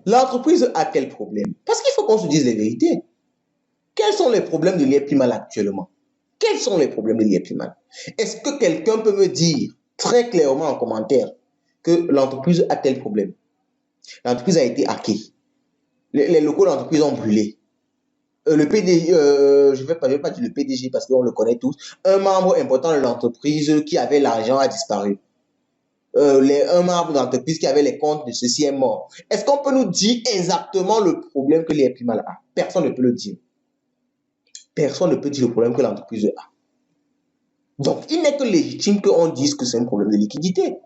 L'entreprise a quel problème? Parce qu'il faut qu'on se dise les vérités. Quels sont les problèmes de l'IEPIMAL actuellement? Quels sont les problèmes de l'IEPIMAL? Est-ce que quelqu'un peut me dire très clairement en commentaire que l'entreprise a tel problème? L'entreprise a été hackée. Les locaux de l'entreprise ont brûlé. Le PDG, je ne vais pas dire le PDG parce qu'on le connaît tous. Un membre important de l'entreprise qui avait l'argent a disparu. Un membre de l'entreprise qui avait les comptes de ceci est mort. Est-ce qu'on peut nous dire exactement le problème que l'IEPIMAL a? Personne ne peut le dire. Personne ne peut dire le problème que l'entreprise a. Donc, il n'est que légitime qu'on dise que c'est un problème de liquidité.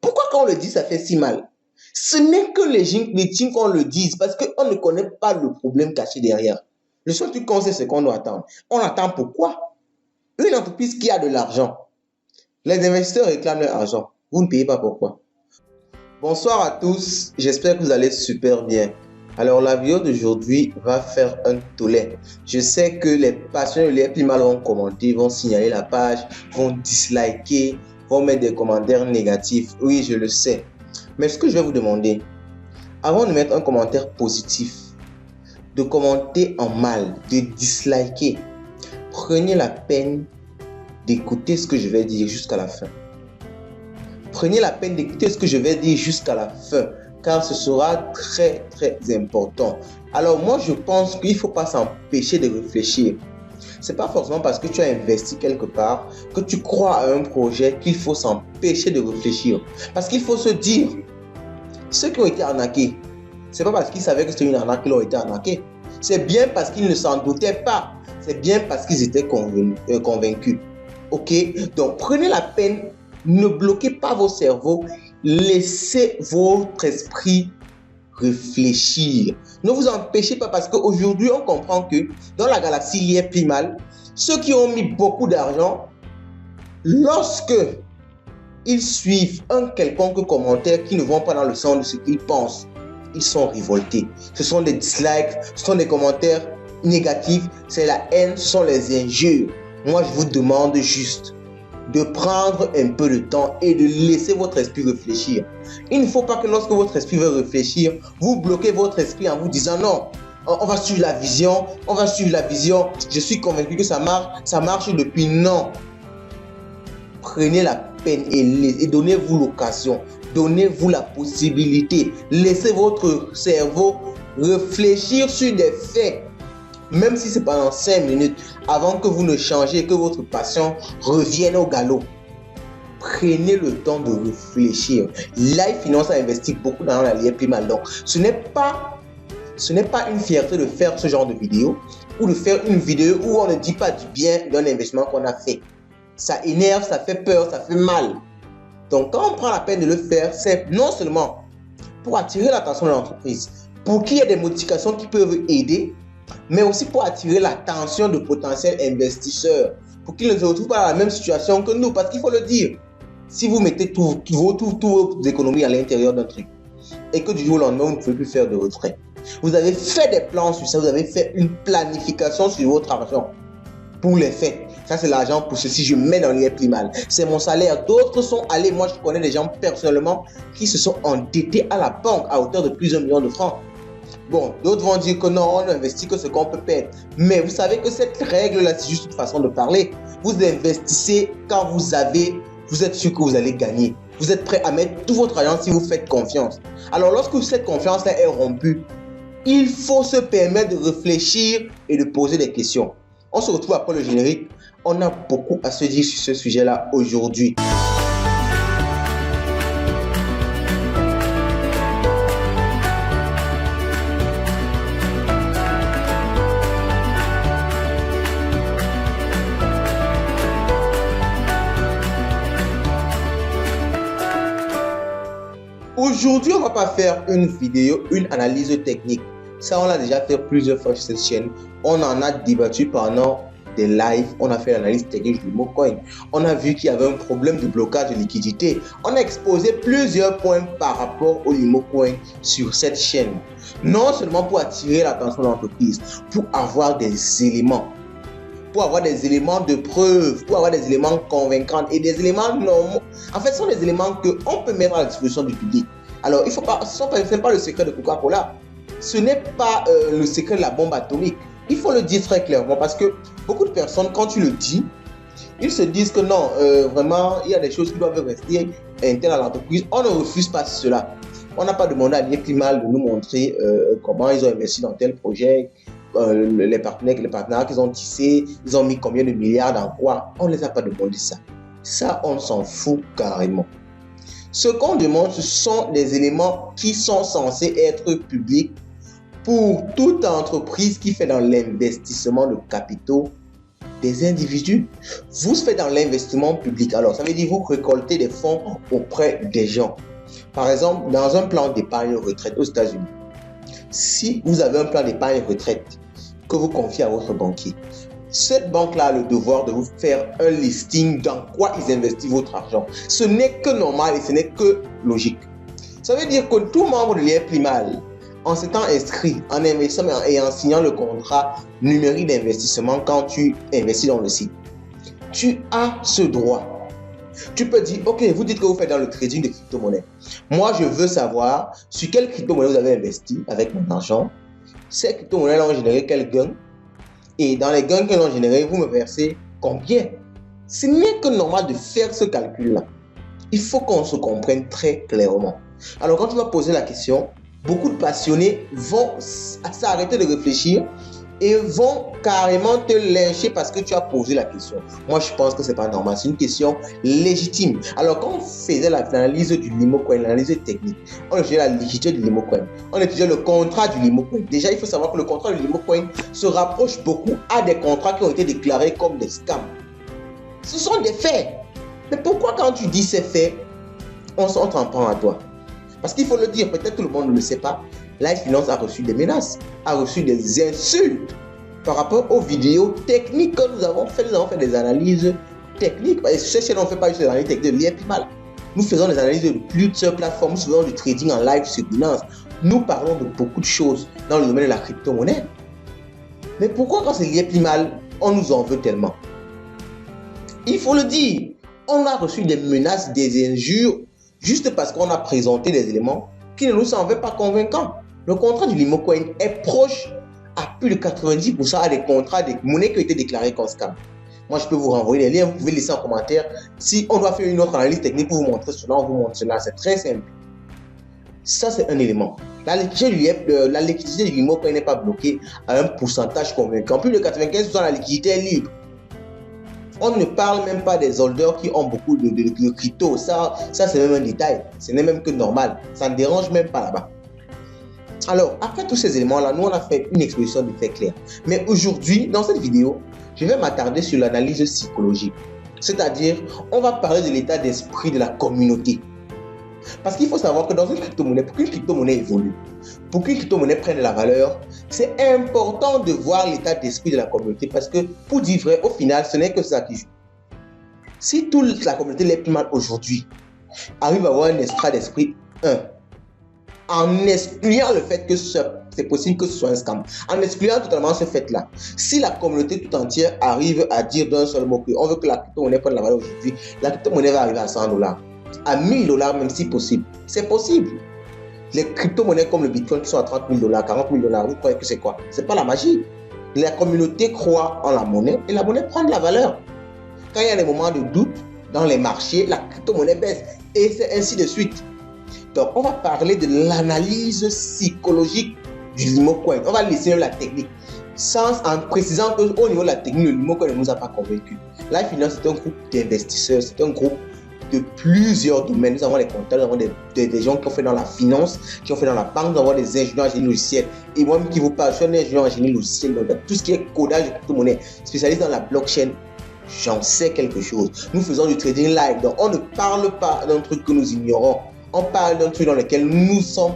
Pourquoi quand on le dit, ça fait si mal? Ce n'est que légitime qu'on le dise parce qu'on ne connaît pas le problème caché derrière. Le seul truc qu'on sait, c'est qu'on doit attendre. On attend pourquoi? Une entreprise qui a de l'argent, les investisseurs réclament leur argent. Vous ne payez pas pourquoi? Bonsoir à tous, j'espère que vous allez super bien. Alors la vidéo d'aujourd'hui va faire un tollé. Je sais que les passionnés de l'IEPIMAL vont commenter, vont signaler la page, vont disliker, vont mettre des commentaires négatifs. Oui, je le sais. Mais ce que je vais vous demander, avant de mettre un commentaire positif, de commenter en mal, de disliker, prenez la peine d'écouter ce que je vais dire jusqu'à la fin. Prenez la peine d'écouter ce que je vais dire jusqu'à la fin, car ce sera très important. Alors moi, je pense qu'il ne faut pas s'empêcher de réfléchir. Ce n'est pas forcément parce que tu as investi quelque part, que tu crois à un projet qu'il faut s'empêcher de réfléchir. Parce qu'il faut se dire, ceux qui ont été arnaqués, ce n'est pas parce qu'ils savaient que c'était une arnaque qu'ils ont été arnaqués. C'est bien parce qu'ils ne s'en doutaient pas. C'est bien parce qu'ils étaient convaincus. Ok? Donc prenez la peine. Ne bloquez pas vos cerveaux, laissez votre esprit réfléchir. Ne vous empêchez pas parce qu'aujourd'hui, on comprend que dans la galaxie l'IEPIMAL, ceux qui ont mis beaucoup d'argent, lorsque ils suivent un quelconque commentaire qui ne vont pas dans le sens de ce qu'ils pensent, ils sont révoltés. Ce sont des dislikes, ce sont des commentaires négatifs, c'est la haine, ce sont les injures. Moi, je vous demande juste de prendre un peu de temps et de laisser votre esprit réfléchir. Il ne faut pas que lorsque votre esprit veut réfléchir, vous bloquez votre esprit en vous disant non, on va suivre la vision, je suis convaincu que ça marche depuis. Non. Prenez la peine et donnez-vous l'occasion, donnez-vous la possibilité, laissez votre cerveau réfléchir sur des faits. Même si c'est pendant 5 minutes, avant que vous ne changiez et que votre passion revienne au galop. Prenez le temps de réfléchir. Life Finance a investi beaucoup dans la l'IEPIMAL. Donc, ce n'est pas une fierté de faire ce genre de vidéo ou de faire une vidéo où on ne dit pas du bien d'un investissement qu'on a fait. Ça énerve, ça fait peur, ça fait mal. Donc, quand on prend la peine de le faire, c'est non seulement pour attirer l'attention de l'entreprise, pour qu'il y ait des modifications qui peuvent aider, mais aussi pour attirer l'attention de potentiels investisseurs, pour qu'ils ne se retrouvent pas dans la même situation que nous. Parce qu'il faut le dire, si vous mettez toutes vos économies à l'intérieur d'un truc, et que du jour au lendemain, vous ne pouvez plus faire de retrait, vous avez fait des plans sur ça, vous avez fait une planification sur votre argent pour les faits. Ça, c'est l'argent pour ceci, je mets dans l'IEPIMAL. C'est mon salaire. D'autres sont allés, moi je connais des gens personnellement qui se sont endettés à la banque à hauteur de plusieurs millions de francs. Bon, d'autres vont dire que non, on n'investit que ce qu'on peut perdre. Mais vous savez que cette règle-là, c'est juste une façon de parler. Vous investissez quand vous êtes sûr que vous allez gagner. Vous êtes prêt à mettre tout votre argent si vous faites confiance. Alors, lorsque cette confiance-là est rompue, il faut se permettre de réfléchir et de poser des questions. On se retrouve après le générique. On a beaucoup à se dire sur ce sujet-là aujourd'hui. Aujourd'hui, on ne va pas faire une vidéo, une analyse technique. Ça, on l'a déjà fait plusieurs fois sur cette chaîne. On en a débattu pendant des lives. On a fait l'analyse technique du LimoCoin. On a vu qu'il y avait un problème de blocage de liquidité. On a exposé plusieurs points par rapport au LimoCoin sur cette chaîne. Non seulement pour attirer l'attention de l'entreprise, pour avoir des éléments. Pour avoir des éléments de preuve, pour avoir des éléments convaincants et des éléments normaux. En fait, ce sont des éléments qu'on peut mettre à la disposition du public. Alors, il faut pas, ce n'est pas le secret de Coca-Cola. Ce n'est pas le secret de la bombe atomique. Il faut le dire très clairement parce que beaucoup de personnes, quand tu le dis, ils se disent que non, vraiment, il y a des choses qui doivent rester internes à l'entreprise. On ne refuse pas cela. On n'a pas demandé à Liépimal de nous montrer comment ils ont investi dans tel projet, les partenaires qu'ils ont tissés, ils ont mis combien de milliards dans quoi. On ne les a pas demandé ça. Ça, on s'en fout carrément. Ce qu'on demande, ce sont des éléments qui sont censés être publics pour toute entreprise qui fait dans l'investissement de capitaux des individus. Vous faites dans l'investissement public. Alors, ça veut dire que vous récoltez des fonds auprès des gens. Par exemple, dans un plan d'épargne retraite aux États-Unis, si vous avez un plan d'épargne retraite que vous confiez à votre banquier, cette banque-là a le devoir de vous faire un listing dans quoi ils investissent votre argent. Ce n'est que normal et ce n'est que logique. Ça veut dire que tout membre de l'IEPMAL, en s'étant inscrit, en investissant et en signant le contrat numérique d'investissement quand tu investis dans le site, tu as ce droit. Tu peux dire, ok, vous dites que vous faites dans le trading de crypto-monnaies. Moi, je veux savoir sur quelle crypto-monnaie vous avez investi avec mon argent. Ces crypto-monnaies ont généré quel gain? Et dans les gains qu'elles ont générés, vous me versez combien? Ce n'est que normal de faire ce calcul-là. Il faut qu'on se comprenne très clairement. Alors, quand tu vas poser la question, beaucoup de passionnés vont s'arrêter de réfléchir et vont carrément te lyncher parce que tu as posé la question. Moi, je pense que ce n'est pas normal. C'est une question légitime. Alors, quand on faisait l'analyse du LimoCoin, l'analyse technique, on étudiait la liquidité du LimoCoin, on étudiait le contrat du LimoCoin. Déjà, il faut savoir que le contrat du LimoCoin se rapproche beaucoup à des contrats qui ont été déclarés comme des scams. Ce sont des faits. Mais pourquoi quand tu dis ces faits, on s'en prend à toi? Parce qu'il faut le dire, peut-être tout le monde ne le sait pas, Life Finance a reçu des menaces, a reçu des insultes par rapport aux vidéos techniques que nous avons fait. Nous avons fait des analyses techniques. Et sur cette chaîne, on ne fait pas juste des analyses techniques de l'IEPMAL. Nous faisons des analyses de plusieurs plateformes, nous faisons du trading en live sur Binance. Nous parlons de beaucoup de choses dans le domaine de la crypto-monnaie. Mais pourquoi quand c'est l'IEPMAL, on nous en veut tellement? Il faut le dire, on a reçu des menaces, des injures, juste parce qu'on a présenté des éléments qui ne nous semblaient pas convaincants. Le contrat du LimoCoin est proche à plus de 90% à des contrats de monnaies qui ont été déclarées comme scam. Moi, je peux vous renvoyer les liens, vous pouvez laisser en commentaire. Si on doit faire une autre analyse technique pour vous montrer cela, on vous montre cela. C'est très simple. Ça, c'est un élément. La liquidité du LimoCoin n'est pas bloquée à un pourcentage convaincant. Plus de 95% de la liquidité est libre. On ne parle même pas des holders qui ont beaucoup de crypto. Ça c'est même un détail. Ce n'est même que normal. Ça ne dérange même pas là-bas. Alors, après tous ces éléments-là, nous, on a fait une exposition de faits clairs. Mais aujourd'hui, dans cette vidéo, je vais m'attarder sur l'analyse psychologique. C'est-à-dire, on va parler de l'état d'esprit de la communauté. Parce qu'il faut savoir que dans une crypto-monnaie, pour qu'une crypto-monnaie évolue, pour qu'une crypto-monnaie prenne de la valeur, c'est important de voir l'état d'esprit de la communauté. Parce que, pour dire vrai, au final, ce n'est que ça qui joue. Si toute la communauté l'IEPMAL aujourd'hui arrive à avoir un état d'esprit, en excluant le fait que c'est possible que ce soit un scam, en excluant totalement ce fait-là, si la communauté tout entière arrive à dire d'un seul mot qu'on veut que la crypto-monnaie prenne de la valeur aujourd'hui, la crypto-monnaie va arriver à $100, à $1000 même si possible. C'est possible. Les crypto-monnaies comme le Bitcoin qui sont à $30 000, $40 000, vous croyez que c'est quoi? C'est pas la magie. La communauté croit en la monnaie et la monnaie prend de la valeur. Quand il y a des moments de doute dans les marchés, la crypto-monnaie baisse et c'est ainsi de suite. Donc, on va parler de l'analyse psychologique du LimoCoin. On va laisser la technique en précisant qu'au niveau de la technique, le LimoCoin ne nous a pas convaincus. Life Finance, c'est un groupe d'investisseurs, c'est un groupe de plusieurs domaines. Nous avons des comptables, nous avons des gens qui ont fait dans la finance, qui ont fait dans la banque, nous avons des ingénieurs en génie logiciel. Et moi-même qui vous parle, je suis un ingénieur en génie logiciel, donc tout ce qui est codage de crypto-monnaie, spécialiste dans la blockchain, j'en sais quelque chose. Nous faisons du trading live, donc on ne parle pas d'un truc que nous ignorons. On parle d'un truc dans lequel nous sommes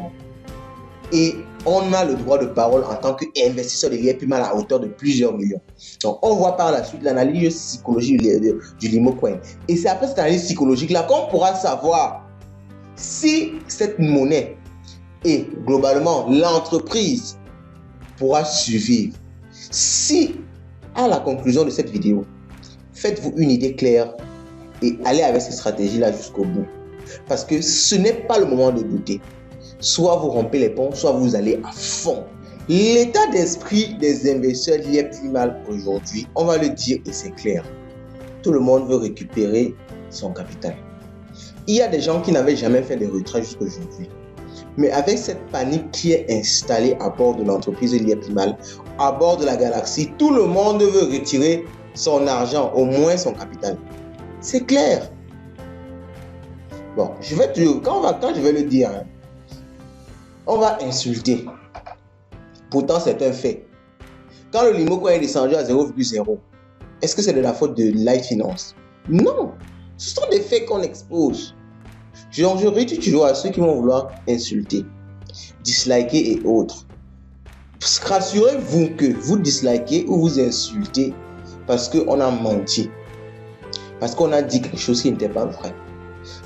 et on a le droit de parole en tant qu'investisseur de l'IEPMAL à hauteur de plusieurs millions. Donc, on voit par la suite l'analyse psychologique du LimoCoin. Et c'est après cette analyse psychologique-là qu'on pourra savoir si cette monnaie et globalement l'entreprise pourra survivre. Si, à la conclusion de cette vidéo, faites-vous une idée claire et allez avec cette stratégie-là jusqu'au bout. Parce que ce n'est pas le moment de douter. Soit vous rompez les ponts, soit vous allez à fond. L'état d'esprit des investisseurs liés mal aujourd'hui, on va le dire et c'est clair. Tout le monde veut récupérer son capital. Il y a des gens qui n'avaient jamais fait de retrait jusqu'à aujourd'hui. Mais avec cette panique qui est installée à bord de l'entreprise Liépimal, à bord de la galaxie, tout le monde veut retirer son argent, au moins son capital. C'est clair. Bon, quand je vais le dire, hein, on va insulter. Pourtant, c'est un fait. Quand le Limocoin est descendu à 0,0, est-ce que c'est de la faute de Light Finance? Non. Ce sont des faits qu'on expose. Je réduis toujours à ceux qui vont vouloir insulter, disliker et autres. Rassurez-vous que vous dislikez ou vous insultez parce qu'on a menti. Parce qu'on a dit quelque chose qui n'était pas vrai.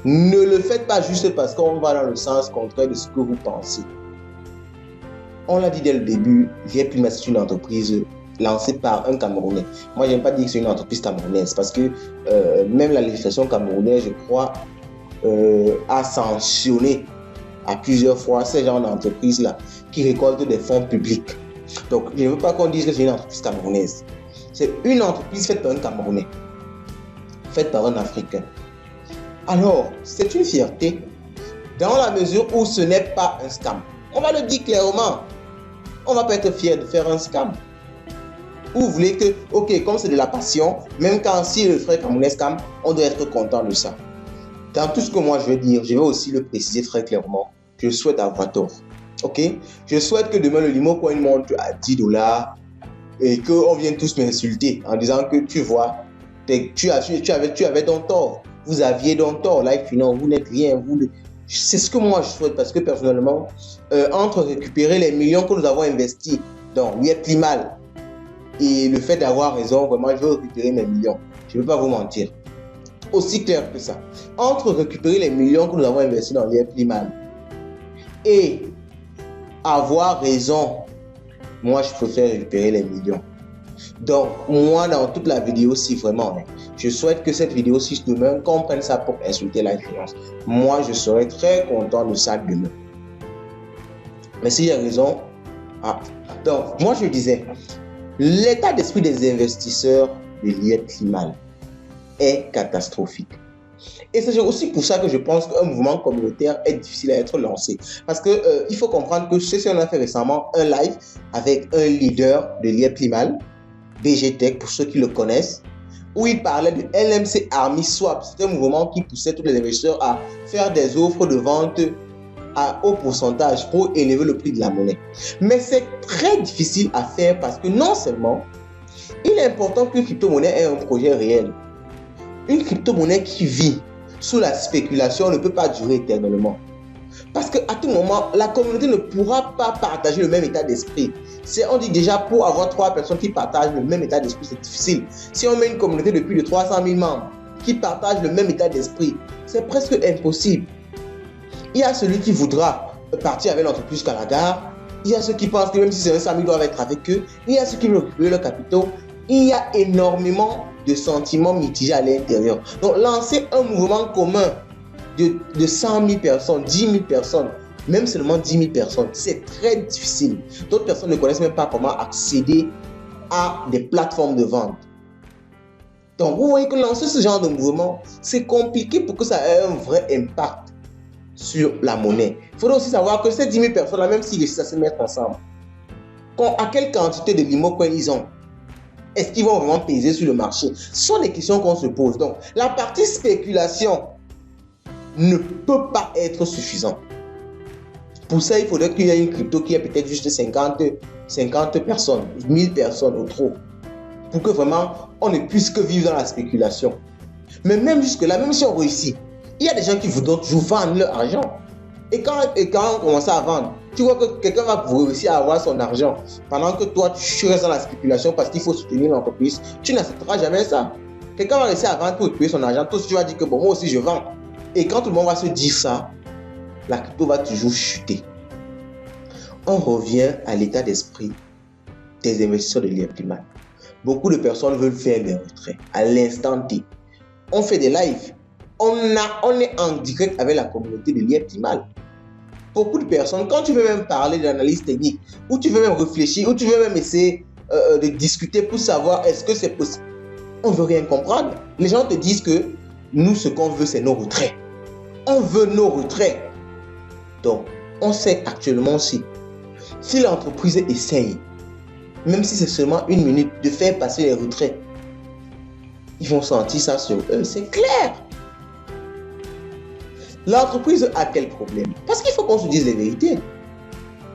Ne le faites pas juste parce qu'on va dans le sens contraire de ce que vous pensez. On l'a dit dès le début, Liépimal, c'est une entreprise lancée par un Camerounais. Moi, je n'aime pas dire que c'est une entreprise camerounaise parce que même la législation camerounaise, je crois, a sanctionné à plusieurs fois ces genres d'entreprises-là qui récoltent des fonds publics. Donc, je ne veux pas qu'on dise que c'est une entreprise camerounaise. C'est une entreprise faite par un Camerounais, faite par un Africain. Alors, c'est une fierté dans la mesure où ce n'est pas un scam. On va le dire clairement. On ne va pas être fier de faire un scam. Ou vous voulez que, ok, comme c'est de la passion, même quand si le frère camerounais scam, on doit être content de ça. Dans tout ce que moi je vais dire, je vais aussi le préciser très clairement. Je souhaite avoir tort. Ok? Je souhaite que demain le Limocoin monte à $10 et qu'on vienne tous m'insulter en disant que tu vois, tu avais donc tort. Vous aviez donc tort. Light Finance, vous n'êtes rien. C'est ce que moi je souhaite parce que personnellement, entre récupérer les millions que nous avons investis dans Liépimal et le fait d'avoir raison, vraiment, je veux récupérer mes millions. Je ne veux pas vous mentir. Aussi clair que ça. Entre récupérer les millions que nous avons investis dans Liépimal et avoir raison, moi je préfère récupérer les millions. Donc moi dans toute la vidéo, si vraiment je souhaite que cette vidéo, si demain qu'on prenne ça pour insulter la finance, moi je serais très content de ça demain. Mais si j'ai raison, donc moi je disais, l'état d'esprit des investisseurs de Liépimal est catastrophique. Et c'est aussi pour ça que je pense qu'un mouvement communautaire est difficile à être lancé. Parce qu'il faut comprendre que ceci, on a fait récemment un live avec un leader de Liépimal, BGTech, pour ceux qui le connaissent, où il parlait de LMC Army Swap. C'est un mouvement qui poussait tous les investisseurs à faire des offres de vente à haut pourcentage pour élever le prix de la monnaie. Mais c'est très difficile à faire parce que non seulement il est important qu'une crypto-monnaie ait un projet réel. Une crypto-monnaie qui vit sous la spéculation ne peut pas durer éternellement. Parce qu'à tout moment, la communauté ne pourra pas partager le même état d'esprit. On dit déjà pour avoir 3 personnes qui partagent le même état d'esprit, c'est difficile. Si on met une communauté de plus de 300 000 membres qui partagent le même état d'esprit, c'est presque impossible. Il y a celui qui voudra partir avec l'entreprise jusqu'à la gare. Il y a ceux qui pensent que même si c'est un SAM, ils doivent être avec eux. Il y a ceux qui veulent récupérer leurs capitaux. Il y a énormément de sentiments mitigés à l'intérieur. Donc, lancer un mouvement commun de 100 000 personnes, 10 000 personnes, même seulement 10 000 personnes, c'est très difficile. D'autres personnes ne connaissent même pas comment accéder à des plateformes de vente. Donc, vous voyez que lancer ce genre de mouvement, c'est compliqué pour que ça ait un vrai impact sur la monnaie. Il faudrait aussi savoir que ces 10 000 personnes-là, même s'ils réussissent à se mettre ensemble, à quelle quantité de Limocoin ils ont? Est-ce qu'ils vont vraiment peser sur le marché? Ce sont des questions qu'on se pose. Donc, la partie spéculation ne peut pas être suffisante. Pour ça, il faudrait qu'il y ait une crypto qui ait peut-être juste 50 personnes, 1000 personnes ou trop, pour que vraiment on ne puisse que vivre dans la spéculation. Mais même jusque-là, même si on réussit, il y a des gens qui voudront toujours vendre leur argent. Et quand on commence à vendre, tu vois que quelqu'un va réussir à avoir son argent pendant que toi, tu restes dans la spéculation parce qu'il faut soutenir l'entreprise. Tu n'accepteras jamais ça. Quelqu'un va réussir à vendre pour récupérer son argent. Toi, tu vas dire que bon, moi aussi, je vends. Et quand tout le monde va se dire ça, la crypto va toujours chuter. On revient à l'état d'esprit des investisseurs de Liépimal. Beaucoup de personnes veulent faire des retraits à l'instant T. On fait des lives. On est en direct avec la communauté de Liépimal. beaucoup de personnes, quand tu veux même parler d'analyse technique, ou tu veux même réfléchir, ou tu veux même essayer de discuter pour savoir est-ce que c'est possible, on ne veut rien comprendre. Les gens te disent que nous, ce qu'on veut, c'est nos retraits. On veut nos retraits. Donc, on sait actuellement aussi, si l'entreprise essaye, même si c'est seulement 1 minute, de faire passer les retraits, ils vont sentir ça sur eux, c'est clair. L'entreprise a quel problème? Parce qu'il faut qu'on se dise les vérités.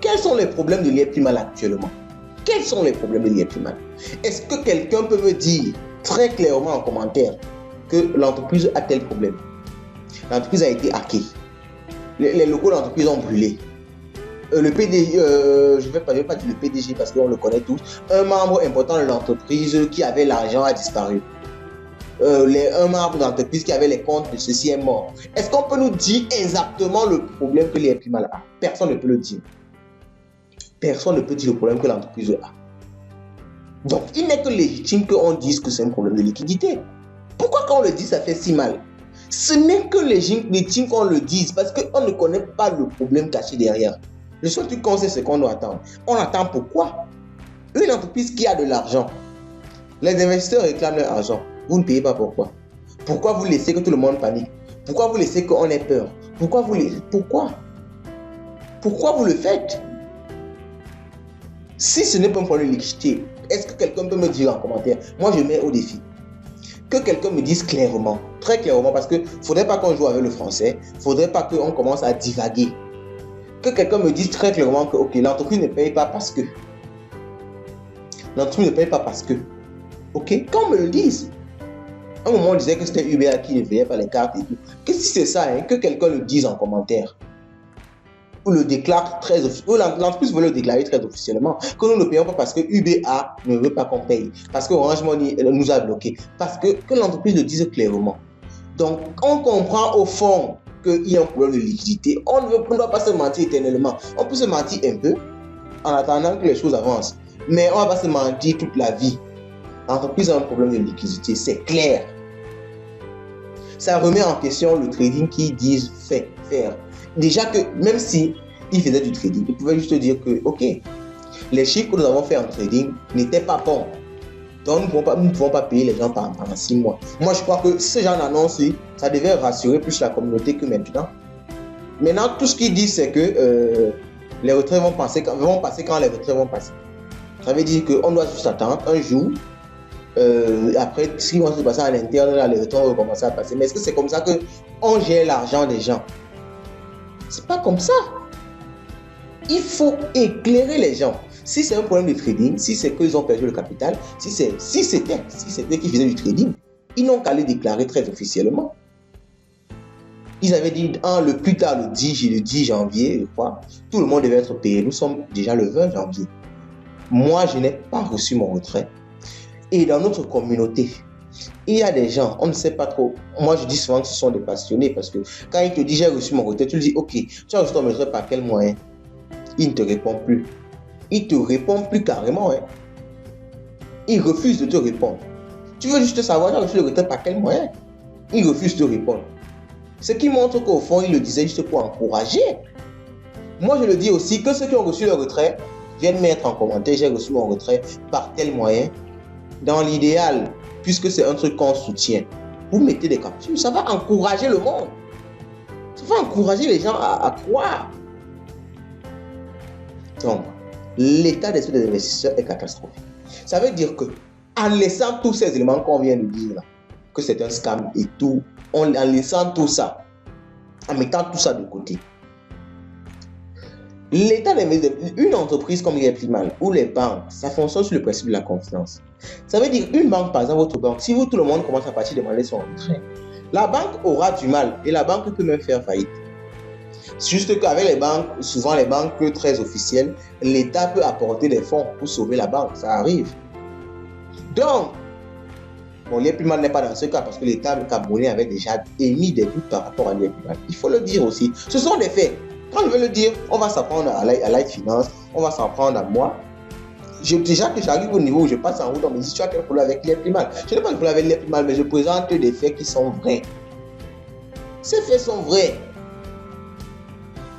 Quels sont les problèmes de l'IEPIMAL actuellement? Quels sont les problèmes de l'IEPIMAL? Est-ce que quelqu'un peut me dire très clairement en commentaire que l'entreprise a tel problème? L'entreprise a été hackée. Les locaux de l'entreprise ont brûlé. Le PDG, je ne vais pas dire le PDG parce qu'on le connaît tous. Un membre important de l'entreprise qui avait l'argent a disparu. Un membre de l'entreprise qui avait les comptes de ceci est mort. Est-ce qu'on peut nous dire exactement le problème que l'IEPIMAL a? Personne ne peut le dire. Personne ne peut dire le problème que l'entreprise a. Donc, il n'est que légitime qu'on dise que c'est un problème de liquidité. Pourquoi quand on le dit, ça fait si mal? Ce n'est que légitime qu'on le dise parce qu'on ne connaît pas le problème caché derrière. Le seul truc qu'on sait, c'est qu'on doit attendre. On attend pourquoi? Une entreprise qui a de l'argent, les investisseurs réclament leur argent. Vous ne payez pas pourquoi? Pourquoi vous laissez que tout le monde panique? Pourquoi vous laissez qu'on ait peur? Pourquoi vous le faites? Si ce n'est pas un problème de liquidité, est-ce que quelqu'un peut me dire en commentaire? Moi, je mets au défi. Que quelqu'un me dise clairement, très clairement, parce qu'il ne faudrait pas qu'on joue avec le français, il ne faudrait pas qu'on commence à divaguer. Que quelqu'un me dise très clairement que ok, l'entreprise ne paye pas parce que. L'entreprise ne paye pas parce que. Ok, qu'on me le dise. À un moment, on disait que c'était UBA qui ne payait pas les cartes et tout. Que si c'est ça, que quelqu'un le dise en commentaire. Ou le déclare très officiellement. L'entreprise veut le déclarer très officiellement. Que nous ne payons pas parce que UBA ne veut pas qu'on paye. Parce que Orange Money nous a bloqués. Parce que l'entreprise le dise clairement. Donc, on comprend au fond qu'il y a un problème de liquidité. On ne doit pas se mentir éternellement. On peut se mentir un peu en attendant que les choses avancent. Mais on ne va pas se mentir toute la vie. L'entreprise a un problème de liquidité, c'est clair. Ça remet en question le trading qui disent faire. Déjà que même si ils faisaient du trading, ils pouvaient juste dire que ok, les chiffres que nous avons fait en trading n'étaient pas bons. Donc nous ne pouvons pas payer les gens pendant 6 mois. Moi je crois que ce genre d'annonce, ça devait rassurer plus la communauté que maintenant. Maintenant tout ce qu'ils disent c'est que les retraits vont passer quand les retraits vont passer. Ça veut dire qu'on doit juste attendre un jour. Après, ce qui va se passer à l'interne, les retraits vont commencer à passer. Mais est-ce que c'est comme ça qu'on gère l'argent des gens? C'est pas comme ça. Il faut éclairer les gens. Si c'est un problème de trading, si c'est qu'ils ont perdu le capital, si c'était qu'ils faisaient du trading, ils n'ont qu'à le déclarer très officiellement. Ils avaient dit le plus tard le 10 janvier, je crois, tout le monde devait être payé. Nous sommes déjà le 20 janvier. Moi, je n'ai pas reçu mon retrait. Et dans notre communauté, il y a des gens, on ne sait pas trop. Moi, je dis souvent que ce sont des passionnés parce que quand ils te disent j'ai reçu mon retrait, tu lui dis ok, tu as reçu ton retrait par quel moyen? Il ne te répond plus. Il ne te répond plus carrément. Il refuse de te répondre. Tu veux juste savoir, tu as reçu le retrait par quel moyen? Il refuse de te répondre. Ce qui montre qu'au fond, il le disait juste pour encourager. Moi, je le dis aussi que ceux qui ont reçu le retrait viennent mettre en commentaire j'ai reçu mon retrait par tel moyen. Dans l'idéal, puisque c'est un truc qu'on soutient, vous mettez des captures, ça va encourager le monde. Ça va encourager les gens à croire. Donc, l'état d'esprit des investisseurs est catastrophique. Ça veut dire que, en laissant tous ces éléments qu'on vient de dire, là, que c'est un scam et tout, en laissant tout ça, en mettant tout ça de côté, l'état d'investissement, une entreprise comme l'IEPIMAL ou les banques, ça fonctionne sur le principe de la confiance. Ça veut dire une banque, par exemple, votre banque, si tout le monde commence à partir demander son retrait, la banque aura du mal et la banque peut même faire faillite. C'est juste qu'avec les banques, souvent les banques très officielles, l'État peut apporter des fonds pour sauver la banque, ça arrive. Donc, l'IEPIMAL n'est pas dans ce cas parce que l'État camerounais avait déjà émis des doutes par rapport à l'IEPIMAL. Il faut le dire aussi. Ce sont des faits. Quand je veux le dire, on va s'en prendre à Light Finance, on va s'en prendre à moi. Déjà que j'arrive au niveau où je passe en route, on me dit tu as quel problème avec l'IEPIMAL? Je n'ai pas de problème avec l'IEPIMAL, mais je présente des faits qui sont vrais. Ces faits sont vrais.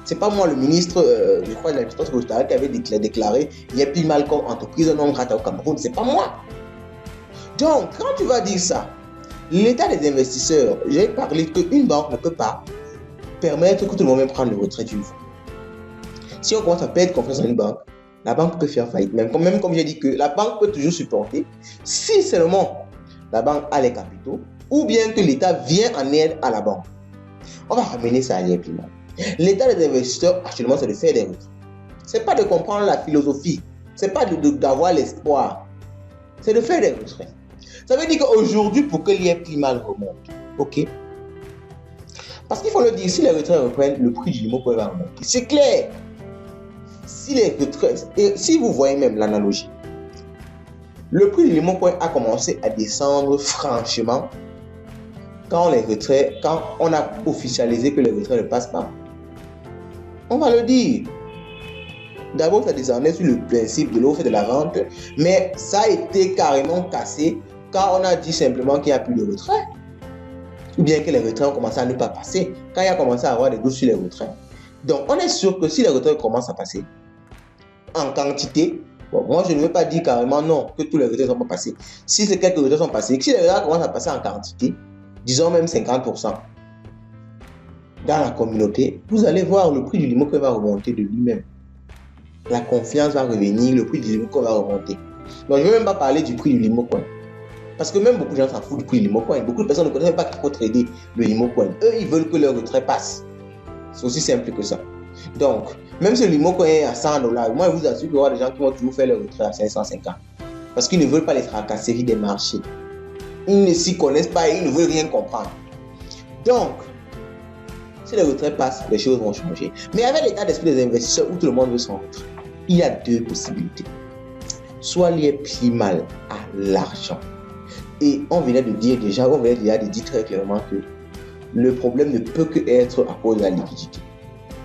C'est pas moi le ministre, je crois, de la puissance postale qui avait déclaré il y a plus mal comme entreprise non grata au Cameroun. C'est pas moi. Donc, quand tu vas dire ça, l'état des investisseurs, j'ai parlé qu'une banque ne peut pas permettre que tout le monde prenne le retrait d'une fois. Si on commence à perdre confiance en une banque, la banque peut faire faillite. Même comme j'ai dit que la banque peut toujours supporter si seulement la banque a les capitaux ou bien que l'État vient en aide à la banque. On va ramener ça à l'IEPIMA. L'état des investisseurs actuellement, c'est de faire des retraits. Ce n'est pas de comprendre la philosophie, ce n'est pas d'avoir l'espoir, c'est de faire des retraits. Ça veut dire qu'aujourd'hui, pour que l'IEPIMA remonte, ok? Parce qu'il faut le dire, si les retraits reprennent, le prix du Limocoin va remonter. C'est clair. Si les retraits, et si vous voyez même l'analogie, le prix du Limocoin a commencé à descendre franchement quand on a officialisé que les retraits ne passent pas. On va le dire. D'abord, ça descendait sur le principe de l'offre et de la vente, mais ça a été carrément cassé quand on a dit simplement qu'il n'y a plus de retrait. Ou bien que les retraits ont commencé à ne pas passer, quand il y a commencé à avoir des doutes sur les retraits. Donc, on est sûr que si les retraits commencent à passer en quantité, bon, moi je ne veux pas dire carrément non, que tous les retraits ne sont pas passés. Si ces quelques retraits sont passés, si les retraits commencent à passer en quantité, disons même 50%, dans la communauté, vous allez voir le prix du Limocoin va remonter de lui-même. La confiance va revenir, le prix du Limocoin va remonter. Donc je ne veux même pas parler du prix du Limocoin. Parce que même beaucoup de gens s'en foutent du prix du Limocoin. Beaucoup de personnes ne connaissent même pas qu'il faut trader le Limocoin. Eux, ils veulent que leur retrait passe. C'est aussi simple que ça. Donc, même si le Limocoin est à $100, moi je vous assure qu'il y aura des gens qui vont toujours faire leur retrait à 550. Parce qu'ils ne veulent pas les tracasseries des marchés. Ils ne s'y connaissent pas et ils ne veulent rien comprendre. Donc, si les retraits passent, les choses vont changer. Mais avec l'état d'esprit des investisseurs où tout le monde veut son retrait, il y a deux possibilités. Soit l'IEPIMA à l'argent. Et on venait de dire très clairement que le problème ne peut que être à cause de la liquidité.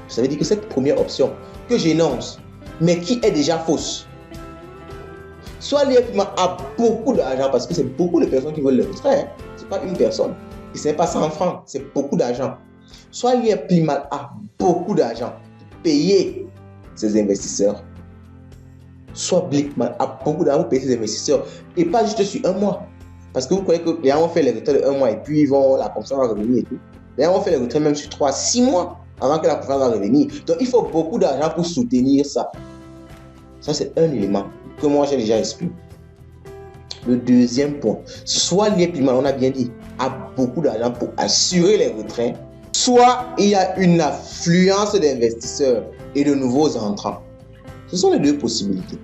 Ça veut dire que cette première option que j'énonce, mais qui est déjà fausse, soit l'IEPIMA a beaucoup d'argent, parce que c'est beaucoup de personnes qui veulent le retrait, hein. Ce n'est pas une personne, et ce n'est pas 100 francs, c'est beaucoup d'argent. Soit l'IEPIMA a beaucoup d'argent pour payer ses investisseurs, soit Blickman a beaucoup d'argent pour payer ses investisseurs, et pas juste sur un mois. Parce que vous croyez que les gens vont faire les retraits de un mois et puis la confiance va revenir et tout. Les gens vont faire les retraits même sur 3-6 mois avant que la confiance va revenir. Donc il faut beaucoup d'argent pour soutenir ça. Ça c'est un élément que moi j'ai déjà expliqué. Le deuxième point, soit l'IEPIMA, on a bien dit, a beaucoup d'argent pour assurer les retraits, soit il y a une affluence d'investisseurs et de nouveaux entrants. Ce sont les deux possibilités.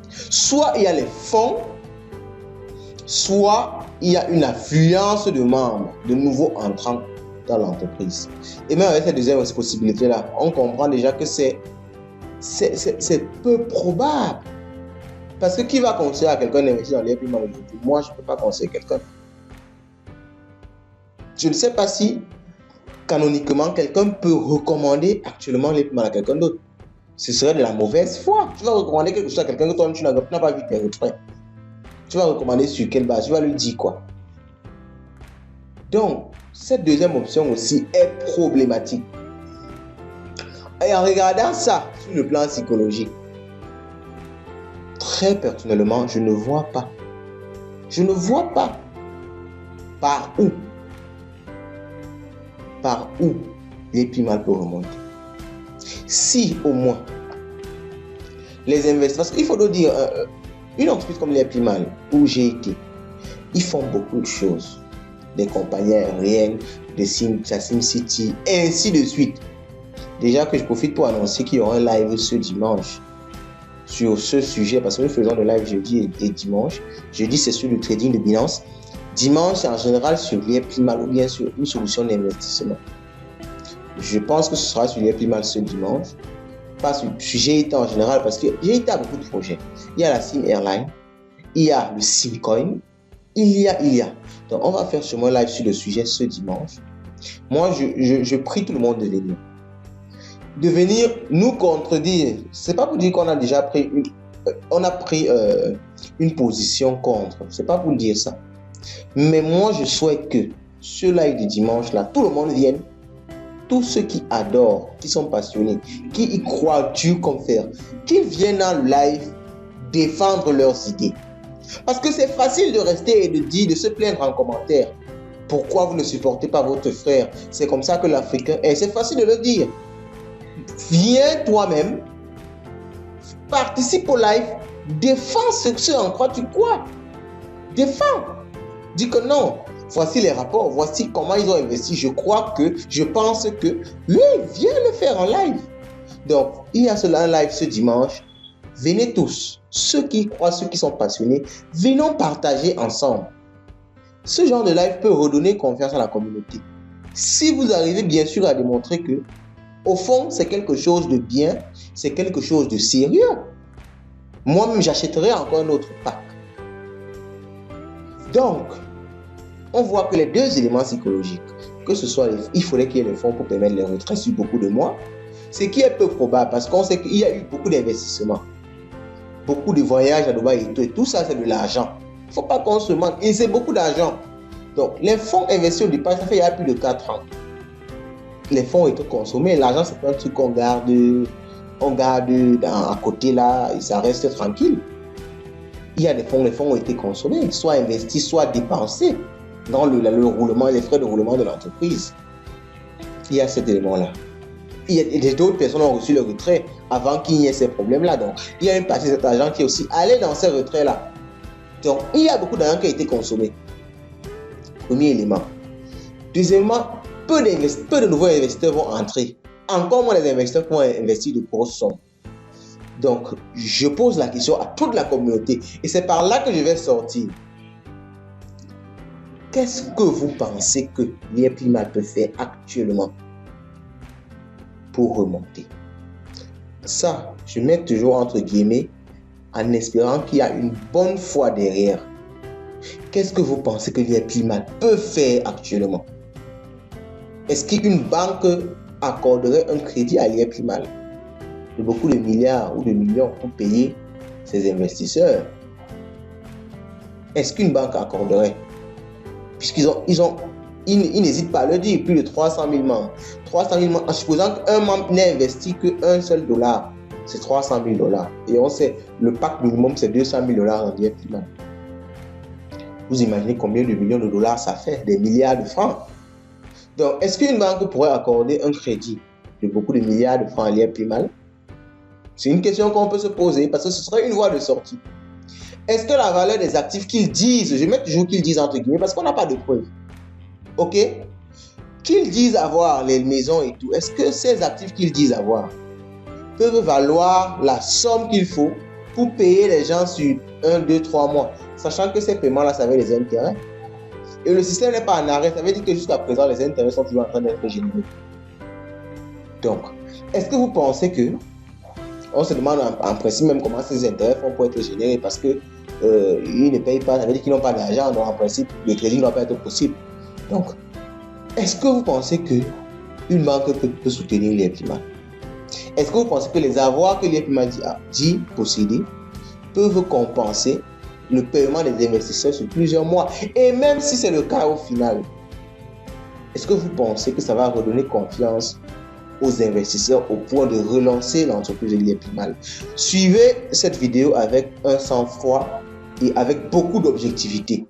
Soit il y a les fonds, soit il y a une affluence de membres, de nouveaux entrants dans l'entreprise. Et même avec cette deuxième possibilité-là, on comprend déjà que c'est peu probable. Parce que qui va conseiller à quelqu'un d'investir dans l'IEPIMA aujourd'hui? Moi, je ne peux pas conseiller quelqu'un. Je ne sais pas si, canoniquement, quelqu'un peut recommander actuellement l'IEPIMA à quelqu'un d'autre. Ce serait de la mauvaise foi. Tu vas recommander quelque chose à quelqu'un que toi-même tu n'as pas vu tes retraits. Tu vas recommander sur quelle base? Tu vas lui dire quoi? Donc, cette deuxième option aussi est problématique. Et en regardant ça sur le plan psychologique, très personnellement, je ne vois pas par où l'IEPIMA peut remonter. Si au moins les investisseurs, parce qu'il faut le dire, une entreprise comme l'IEPIMA où j'ai été, ils font beaucoup de choses. Des compagnies aériennes, de SimCity, et ainsi de suite. Déjà que je profite pour annoncer qu'il y aura un live ce dimanche sur ce sujet, parce que nous faisons le live jeudi et dimanche. Jeudi, c'est sur le trading de Binance. Dimanche, c'est en général sur l'IEPIMA ou bien sur une solution d'investissement. Je pense que ce sera sur l'IEPIMA ce dimanche. Pas sur GITA en général, parce que GITA a beaucoup de projets. Il y a la Sim Airline, il y a le Simcoin, il y a. Donc, on va faire sûrement un live sur le sujet ce dimanche. Moi, je prie tout le monde de venir. De venir nous contredire. C'est pas pour dire qu'on a déjà pris une position contre. C'est pas pour dire ça. Mais moi, je souhaite que ce live du dimanche là, tout le monde vienne tous ceux qui adorent, qui sont passionnés, qui y croient dur comme fer, qu'ils viennent dans le live défendre leurs idées. Parce que c'est facile de rester et de dire, de se plaindre en commentaire. Pourquoi vous ne supportez pas votre frère? C'est comme ça que l'Africain est. C'est facile de le dire. Viens toi-même, participe au live, défends ce en quoi tu crois. Défends. Dis que non, voici les rapports, voici comment ils ont investi. Je pense que, oui, viens le faire en live. Donc, il y a cela en live ce dimanche. Venez tous, ceux qui croient, ceux qui sont passionnés, venons partager ensemble. Ce genre de live peut redonner confiance à la communauté. Si vous arrivez bien sûr à démontrer que, au fond, c'est quelque chose de bien, c'est quelque chose de sérieux. Moi-même, j'achèterai encore un autre pack. Donc, on voit que les deux éléments psychologiques, que ce soit, il faudrait qu'il y ait des fonds pour permettre les retraits sur beaucoup de mois, ce qui est peu probable parce qu'on sait qu'il y a eu beaucoup d'investissements, beaucoup de voyages à Dubaï et tout ça, c'est de l'argent. Il ne faut pas qu'on se manque, et c'est beaucoup d'argent. Donc, les fonds investis au départ, ça fait il y a plus de 4 ans. Les fonds ont été consommés, l'argent, c'est pas un truc qu'on garde, à côté là, et ça reste tranquille. Il y a des fonds, les fonds ont été consommés, soit investis, soit dépensés dans le roulement, les frais de roulement de l'entreprise. Il y a cet élément-là. D'autres personnes ont reçu le retrait avant qu'il y ait ces problèmes-là. Donc, il y a une partie de cet argent qui est aussi allé dans ces retraits-là. Donc, il y a beaucoup d'argent qui a été consommé. Premier élément. Deuxièmement, peu de nouveaux investisseurs vont entrer. Encore moins les investisseurs qui vont investir de grosses sommes. Donc, je pose la question à toute la communauté et c'est par là que je vais sortir. Qu'est-ce que vous pensez que l'IEPIMAL peut faire actuellement pour remonter? Ça, je mets toujours entre guillemets en espérant qu'il y a une bonne foi derrière. Qu'est-ce que vous pensez que l'IEPIMAL peut faire actuellement? Est-ce qu'une banque accorderait un crédit à l'IEPIMAL de beaucoup de milliards ou de millions pour payer ses investisseurs? Est-ce qu'une banque accorderait? Puisqu'ils n'hésitent pas à le dire, plus de 300 000 membres. 300 000 membres, en supposant qu'un membre n'ait investi qu'un seul dollar, c'est 300 000 $. Et on sait, le pack minimum, c'est 200 000 $ en IEPIMAL. Vous imaginez combien de millions de dollars ça fait? Des milliards de francs. Donc, est-ce qu'une banque pourrait accorder un crédit de beaucoup de milliards de francs à l'IEPIMAL? C'est une question qu'on peut se poser parce que ce serait une voie de sortie. Est-ce que la valeur des actifs qu'ils disent, je mets toujours qu'ils disent entre guillemets parce qu'on n'a pas de preuves, ok? Qu'ils disent avoir les maisons et tout, est-ce que ces actifs qu'ils disent avoir peuvent valoir la somme qu'il faut pour payer les gens sur 1, 2, 3 mois, sachant que ces paiements-là, ça avait des intérêts? Et le système n'est pas en arrêt, ça veut dire que jusqu'à présent, les intérêts sont toujours en train d'être générés. Donc, est-ce que vous pensez que, on se demande en principe même comment ces intérêts font pour être générés parce que ils ne payent pas, ça veut dire qu'ils n'ont pas d'argent, donc en principe, le trading ne doit pas être possible. Donc, est-ce que vous pensez qu'une banque peut soutenir l'IEPIMAL? Est-ce que vous pensez que les avoirs que l'IEPIMAL dit posséder peuvent compenser le paiement des investisseurs sur plusieurs mois? Et même si c'est le cas au final, est-ce que vous pensez que ça va redonner confiance aux investisseurs au point de relancer l'entreprise de l'IEPIMAL? Suivez cette vidéo avec un sang-froid et avec beaucoup d'objectivité.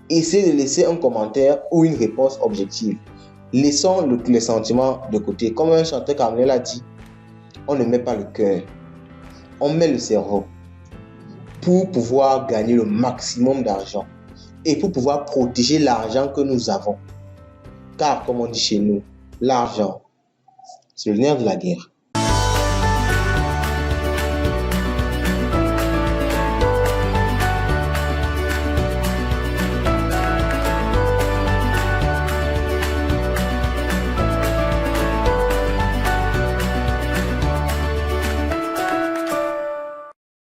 Essayez de laisser un commentaire ou une réponse objective. Laissons les sentiments de côté. Comme un chanteur Carmel a dit, on ne met pas le cœur, on met le cerveau pour pouvoir gagner le maximum d'argent et pour pouvoir protéger l'argent que nous avons. Car, comme on dit chez nous, l'argent, c'est le nerf de la guerre.